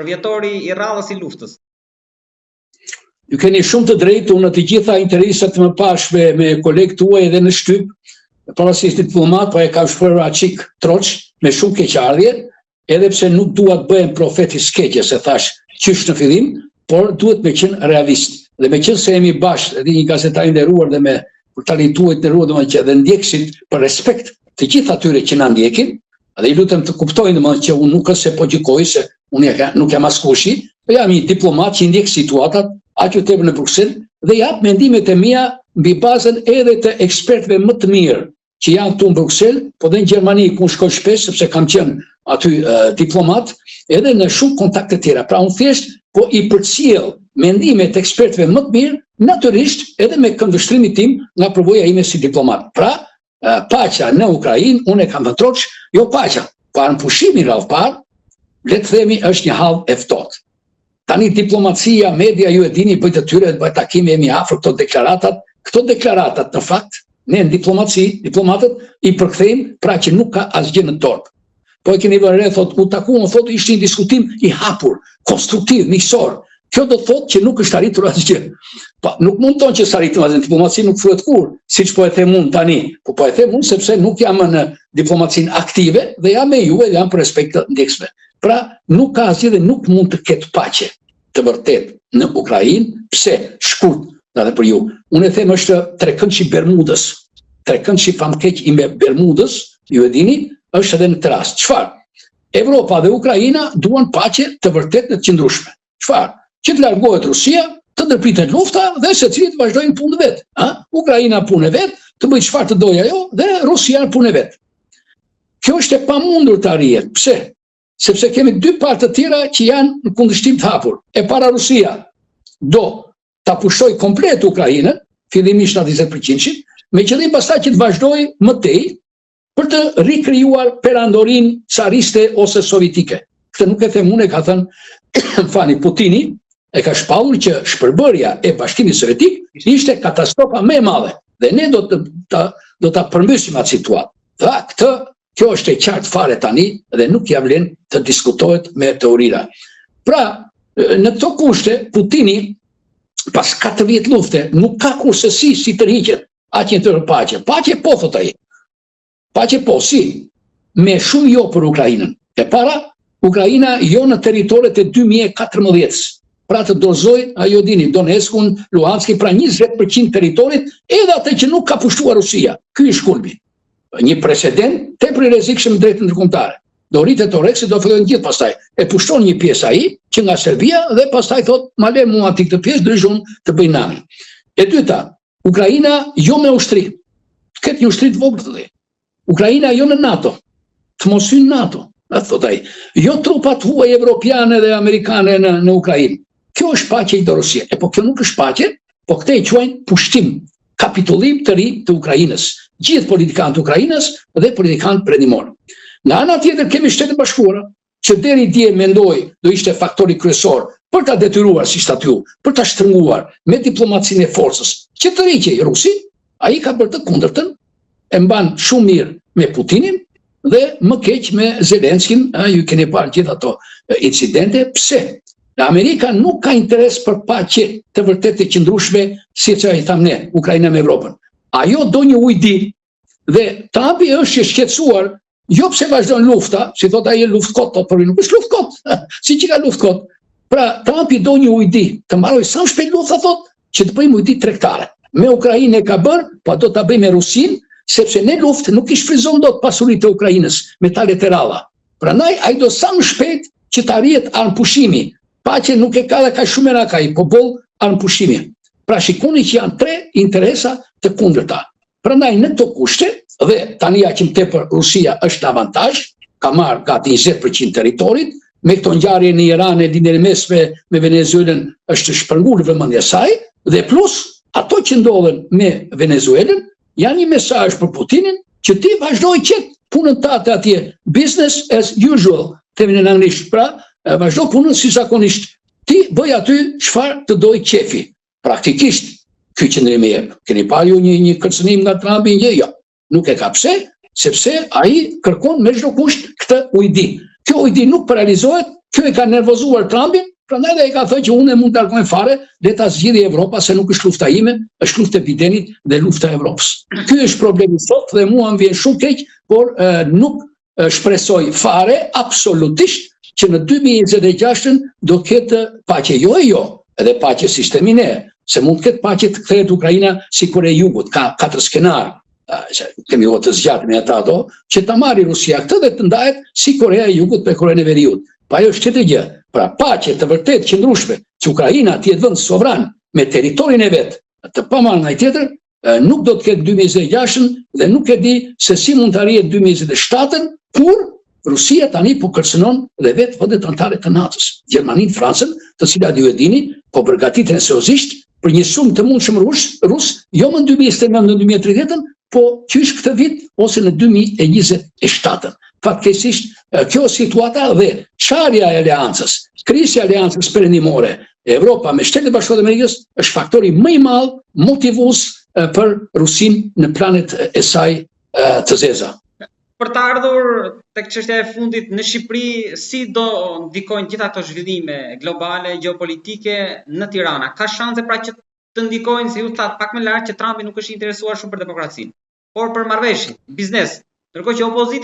përvjetori i rradhës i luftës. Ju keni shumë të drejtë, unë të gjitha interesat më pash me kolegë tuaj edhe në shtyp, parasisht diplomat, po e kam shpërur aqik troç me shumë keqardhje, edhe pse nuk dua të bëhem profet i skeqje, se thash qysh në fillim, por duhet me qenë realist. Dhe me qenë se jemi bashkë, edhe një gazetar i nderuar dhe me portalituar të nderuar domethënë që dhe ndjekësit për respekt të gjithë atyre që na ndjekin, dhe i lutem të kuptojnë domethënë që unë nuk është se po gjykoj se unë nuk jam askushi, po jam një diplomat që ndjek situatat aq u tepër në Bruksel dhe jap mendimet e mia mbi bazën edhe të ekspertëve më të mirë që janë këtu në Bruksel, po dhe në Gjermani ku shkoj shpesh sepse kam qenë aty diplomat, edhe në shumë kontakte tjera. Pra unë thjesht po i përcjell mendimet e ekspertëve më të mirë, natyrisht edhe me këndvështrimin tim nga përvoja ime si diplomat. Pra, paqja në Ukrainë, unë e kam të troç, jo paqja, parë në pushimin radh parë, le të themi është një hall e ftohtë. Tani diplomacia, media, ju e dini, bëjt të tyre, bëjt takime jemi afër këto deklaratat në fakt, ne në diplomaci, diplomatët, i përkthejmë pra që nuk ka asgjë në dorë. Po e keni vënë, thot, u takuam, thot, ishte një diskutim i hapur, konstruktiv, miqësor. Kjo do të thotë që nuk është arritur asgjë. Po nuk mund të thonë që s'arritur asgjë, diplomacia nuk thuhet kur, siç po e them unë tani. Po e them unë sepse nuk jam në diplomacinë aktive dhe jam me ju dhe jam për respekt të ndjekësve. Pra nuk ka asgjë dhe nuk mund të ketë paqe të vërtet në Ukrainë. Pse? Shkurt edhe për ju. Unë e them është trekëndshi Bermudës. Trekëndshi famkeq i Bermudës, ju e dini, është edhe në këtë rast. Çfarë? Evropa dhe Ukraina duan paqe të vërtet në të qëndrueshme. Çfarë? Që të largohet Rusia, të ndërpritet lufta dhe secili të vazhdojnë punën vet. Ukraina punë vet, të bëjë çfarë të dojë ajo dhe Rusia punë vet. Kjo është e pamundur të arrihet. Pse? Sepse kemi dy palë të tjera që janë në kundërshtim të hapur. E para, Rusia do ta pushojë komplet Ukrainën, fillimisht 70%, me qëllim pastaj që të vazhdojë më tej për të rikrijuar perandorin cariste ose sovjetike. Këtë nuk e them unë, e ka thënë fani Putini, e ka shpallur që shpërbërja e Bashkimit Sovjetik ishte katastrofa më e madhe dhe ne do ta përmbysim atë situatë. Dhe kjo është e qartë fare tani dhe nuk ja vlen të diskutohet me teorira. Pra, në këto kushte, Putini pas 4 vjet lufte nuk ka kursesi si tërhiqet atje të paqe. Paqe po, thot ai. Paqe po, si? Me shumë jo për Ukrainën. E para, Ukraina jo në territoret e 2014. Pra të dorëzoj, ajo dini, Donetskun, Luhanski, pra 20% territorit, edhe atë që nuk ka pushtuar Rusia. Ky është kulmi. Një precedent tepër i rrezikshëm drejt ndërkombëtare. Do rritet Oreksi, do fillojnë gjithë pastaj. E pushton një pjesë ai që nga Serbia dhe pastaj thot, ma le mua aty këtë pjesë dërjon të bëj nami. E dyta, Ukraina jo me ushtri. Këtë një ushtri të vogël. Ukraina jo në NATO. Të mos hyjë NATO, thot ai. Jo trupat huaj evropiane dhe amerikane në Ukrainë. Kjo është paqe i Rusia. Po kjo nuk është paqe, po këtë e quajnë pushtim, kapitullim të ri të Ukrainës. Gjithë politikanët të Ukrainës dhe politikanët perëndimor. Në ana tjetër kemi Shtetet Bashkuara, që deri dje mendoj do ishte faktori kryesor për ta detyruar si statut, për ta shtrënguar me diplomacinë e forcës, që të riqej Rusin, ai ka bërë të kundërtën, e mban shumë mirë me Putinin dhe më keq me Zelenskin, ju keni parë gjithë ato incidente. Pse? Amerika nuk ka interes për paqe të vërtet të qëndrueshme, si që i tham ne, Ukraina me Evropën. Ajo do një ujdi dhe Trumpi është që shqetësuar, jo pse vazhdon lufta, si thot ai luftë kot, por nuk është luftë kot, si që ka luftë kot. Pra Trumpi do një ujdi, të mbaroj sa shpejt lufta thot, që të bëjmë ujdi tregtare. Me Ukrainë e ka bërë, po do ta bëjmë me Rusin, sepse në luftë nuk i shfryzon dot pasuritë e Ukrainës me tale të ralla. Prandaj ai do sa më shpejt që të arrihet armpushimi. Paqe nuk e ka dhe ka shumë era kai, po boll armpushimi. Pra shikoni që janë 3 interesa të kundërta. Prandaj në këto kushte dhe tani aq më tepër Rusia është në avantazh, ka marrë gati 20% territorit, me këto ngjarje në Iran e lindjen e mesme me Venezuelën është shpërngulur vëmendja e saj dhe plus ato që ndodhen me Venezuelën janë një mesazh për Putinin që ti vazhdoj qet punën tate atje, business as usual, themin në anglisht. Pra vazhdo punën si zakonisht. Ti bëj aty çfarë të doj qefi. Praktikisht ky qëndrim e jep. Keni parë ju një kërcënim nga Trumpi? Jo. Nuk e ka. Pse? Sepse ai kërkon me çdo kusht këtë ujdi. Kjo ujdi nuk realizohet Kjo e ka nervozuar Trumpin, prandaj ai ka thënë që unë mund të largoj fare, le ta zgjidhë Evropa se nuk është lufta ime, është lufta e Bidenit dhe lufta e Evropës. Ky është problemi sot dhe mua më vjen shumë keq, por nuk shpresoj fare absolutisht që në 2026 do ketë paqe. Jo, edhe paqe sistemine, se mund të ketë paqe të kthehet Ukraina si Korea e Jugut, ka 4 skenar. Kemi kohë të zgjatë me ata ato, që ta marrë Rusia këtë dhe të ndahet si Korea e Jugut për Korean e Veriut. Pa ajo është tjetër gjë. Pra paqe të vërtet qëndrueshme, që Ukraina të jetë vend sovran me territorin e vet, të pamarrë nga tjetër, nuk do të ketë 2026 dhe nuk e di se si mund të arrihet 2027, kur Rusia tani po kërcënon dhe vetë vendet anëtare të NATO-s. Gjermaninë, Francën, të cilat ju e dini, po përgatiten seriozisht për një shumë të mundshëm rus, jo më në 2029 në 2030, po qysh këtë vit ose në 2027. Fatkeqësisht kjo situata dhe çarja e aleancës, krisja e aleancës perëndimore, Evropa me Shtetet e Bashkuara të Amerikës është faktori më i madh motivues për Rusinë në planet e saj të zeza. Për të ardhur tek çështja e fundit në Shqipëri, si do ndikojnë gjitha ato zhvillime globale, gjeopolitike në Tirana? Ka shanse pra që të ndikojnë, si ju thatë pak më lart, që Trumpi nuk është interesuar shumë për demokracinë, por për marrëveshje, biznes. Ndërkohë që opozita